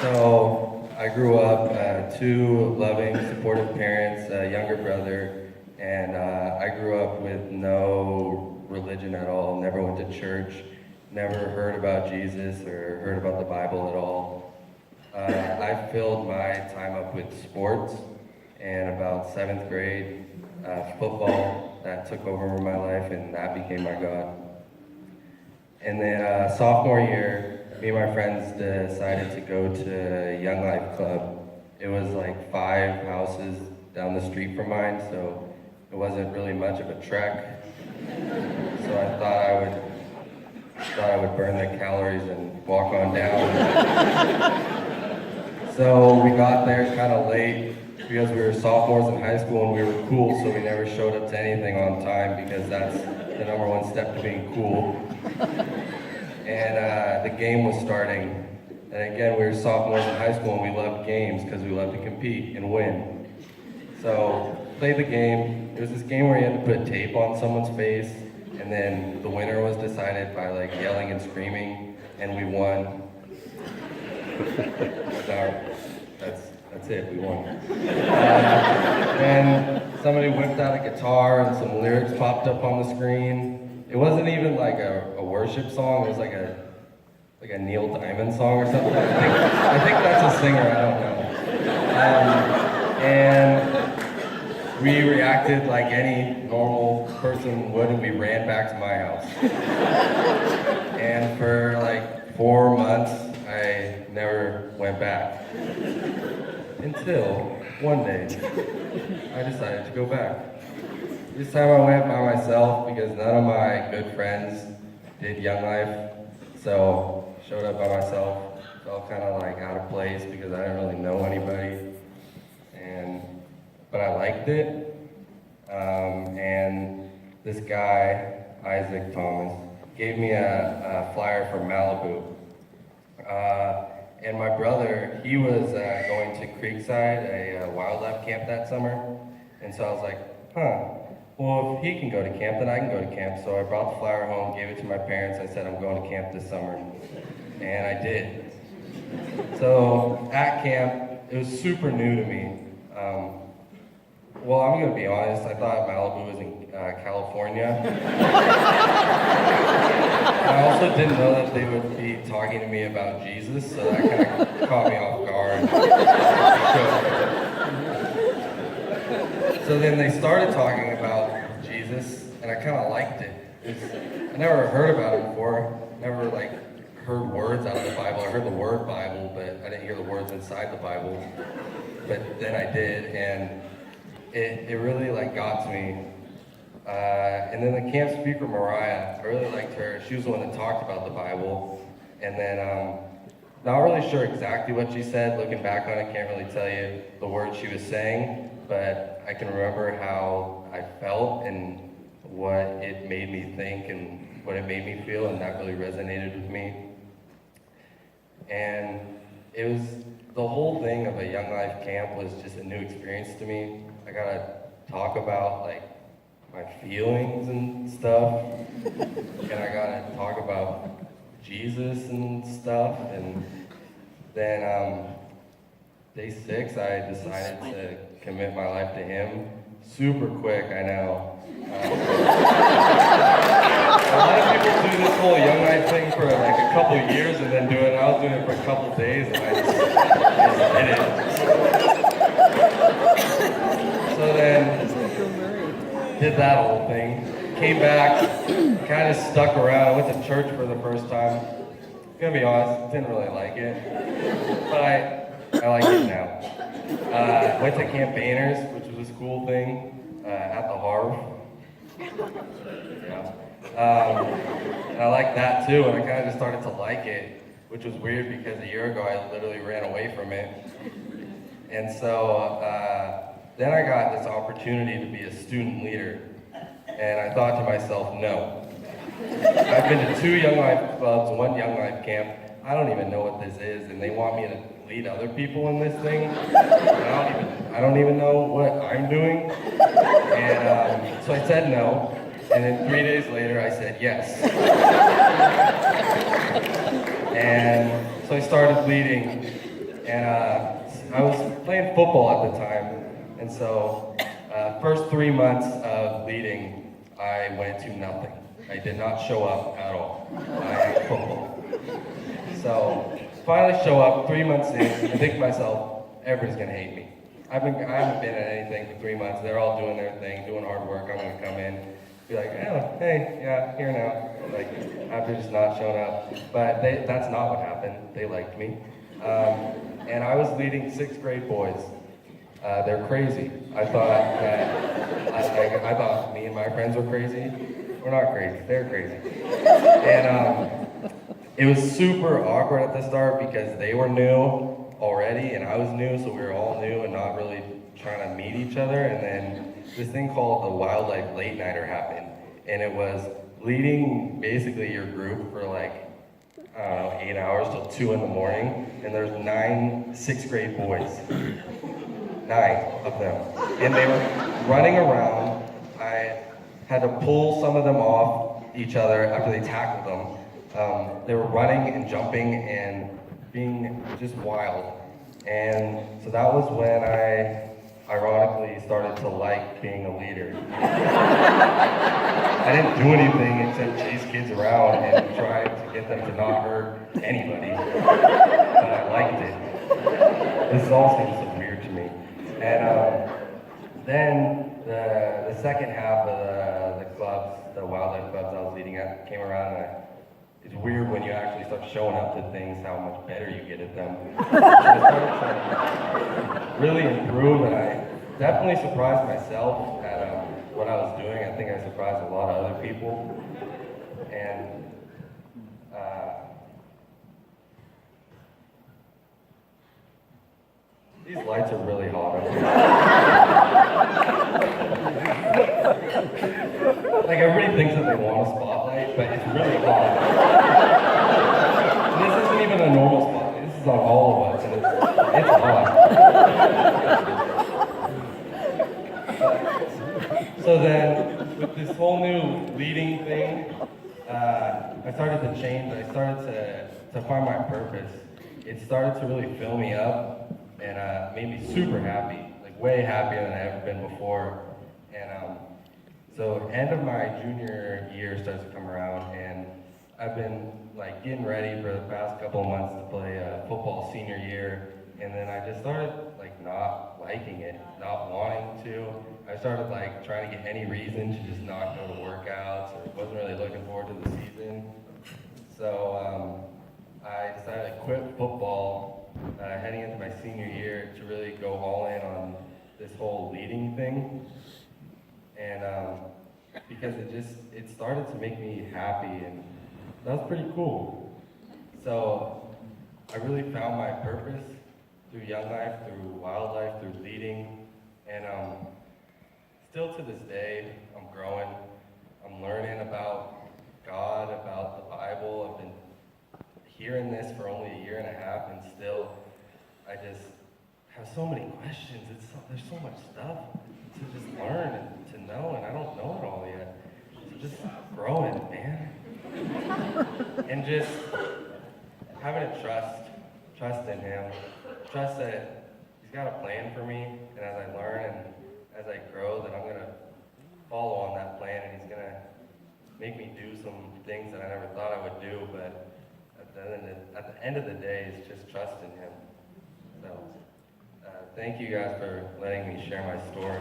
So I grew up two loving, supportive parents, a younger brother, and I grew up with no religion at all. Never went to church, never heard about Jesus or heard about the Bible at all. I filled my time up with sports, and about seventh grade, football that took over my life, and that became my God. And then sophomore year, me and my friends decided to go to Young Life Club. It was like 5 houses down the street from mine, so it wasn't really much of a trek. So I thought I would burn the calories and walk on down. So we got there kind of late because we were sophomores in high school and we were cool, so we never showed up to anything on time because that's the number one step to being cool. And the game was starting. And again, we were sophomores in high school and we loved games because we loved to compete and win. So played the game. It was this game where you had to put tape on someone's face, and then the winner was decided by like yelling and screaming, and we won. That's it, we won. And somebody whipped out a guitar and some lyrics popped up on the screen. It wasn't even like a worship song, it was like a Neil Diamond song or something. I think that's a singer, I don't know. And we reacted like any normal person would, and we ran back to my house. And for like 4 months, I never went back. Until one day, I decided to go back. This time I went by myself because none of my good friends did Young Life, so showed up by myself. Felt kind of like out of place because I didn't really know anybody, but I liked it. And this guy, Isaac Thomas, gave me a flyer for Malibu. And my brother, he was going to Creekside, a wildlife camp that summer. And so I was like, well, if he can go to camp, then I can go to camp. So I brought the flyer home, gave it to my parents. I said, I'm going to camp this summer. And I did. So at camp, it was super new to me. Well, I'm going to be honest, I thought Malibu was in California. I also didn't know that they would be talking to me about Jesus, so that kind of caught me off guard. So then they started talking about Jesus, and I kind of liked it. I never heard about it before, never like heard words out of the Bible. I heard the word Bible, but I didn't hear the words inside the Bible. But then I did, and it really like got to me. And then the camp speaker, Mariah, I really liked her. She was the one that talked about the Bible. And then, not really sure exactly what she said. Looking back on it, can't really tell you the words she was saying, but I can remember how I felt and what it made me think and what it made me feel, and that really resonated with me. And it was, the whole thing of a Young Life camp was just a new experience to me. I got to talk about like my feelings and stuff, and I got to talk about Jesus and stuff. And then day 6, I decided to commit my life to Him. Super quick, I know. A lot of people do this whole Young Life thing for like a couple of years and then do it. I was doing it for a couple of days and I just did it. So then, did that whole thing. Came back, kind of stuck around. I went to church for the first time. Gonna be honest, didn't really like it, but I like it now. Went to Camp Banners, which was this cool thing at the Harv. Yeah. And I liked that too, and I kind of just started to like it, which was weird because a year ago I literally ran away from it. And so then I got this opportunity to be a student leader, and I thought to myself, no. I've been to 2 Young Life clubs, 1 Young Life camp. I don't even know what this is, and they want me to lead other people in this thing. I don't even know what I'm doing. And so I said no, and then 3 days later I said yes. And so I started leading And I was playing football at the time, and so first 3 months of leading, I went to nothing. I did not show up at all. I had football. So finally show up 3 months in, and think to myself, everybody's gonna hate me. I haven't been at anything for 3 months. They're all doing their thing, doing hard work. I'm gonna come in, be like, oh, hey, yeah, here now. Like, after just not showing up. But that's not what happened. They liked me. And I was leading 6th grade boys. They're crazy. I thought me and my friends were crazy. We're not crazy. They're crazy. And it was super awkward at the start because they were new already and I was new, so we were all new and not really trying to meet each other. And then this thing called the Wildlife Late Nighter happened, and it was leading basically your group for like, I don't know, 8 hours till 2 in the morning, and there's 9 6th grade boys. 9 of them. And they were running around. I had to pull some of them off each other after they tackled them. They were running and jumping and being just wild. And so that was when I ironically started to like being a leader. I didn't do anything except chase kids around and try to get them to not hurt anybody. But I liked it. This all seems so weird to me. And then the second half of the clubs, the wildlife clubs I was leading at, came around, and it's weird when you actually start showing up to things how much better you get at them. So I started to really improve, and I definitely surprised myself at what I was doing. I think I surprised a lot of other people. And these lights are really hot up here. Like, everybody thinks that they want a spotlight, but it's really hot. And this isn't even a normal spotlight. This is on all of us, and it's hot. So then, with this whole new leading thing, I started to change. I started to find my purpose. It started to really fill me up and made me super happy, like way happier than I've ever been before. And so end of my junior year starts to come around, and I've been like getting ready for the past couple of months to play football senior year, and then I just started like not liking it, not wanting to. I started like trying to get any reason to just not go to workouts, or wasn't really looking forward to the season. So I decided to quit football heading into my senior year to really go all in on this whole leading thing. And because it started to make me happy, and that was pretty cool. So I really found my purpose through Young Life, through Wildlife, through leading, and still to this day, I'm growing. I'm learning about God, about the Bible. I've been hearing this for only 1.5 years, and still, I just have so many questions. There's so much stuff to just learn and to know, and I don't know it all yet. So just growing, man. And just having a trust in Him, trust that He's got a plan for me, and as I learn and as I grow, that I'm gonna follow on that plan, and He's gonna make me do some things that I never thought I would do, but at the end of the day, it's just trust in Him. So, thank you guys for letting me share my story.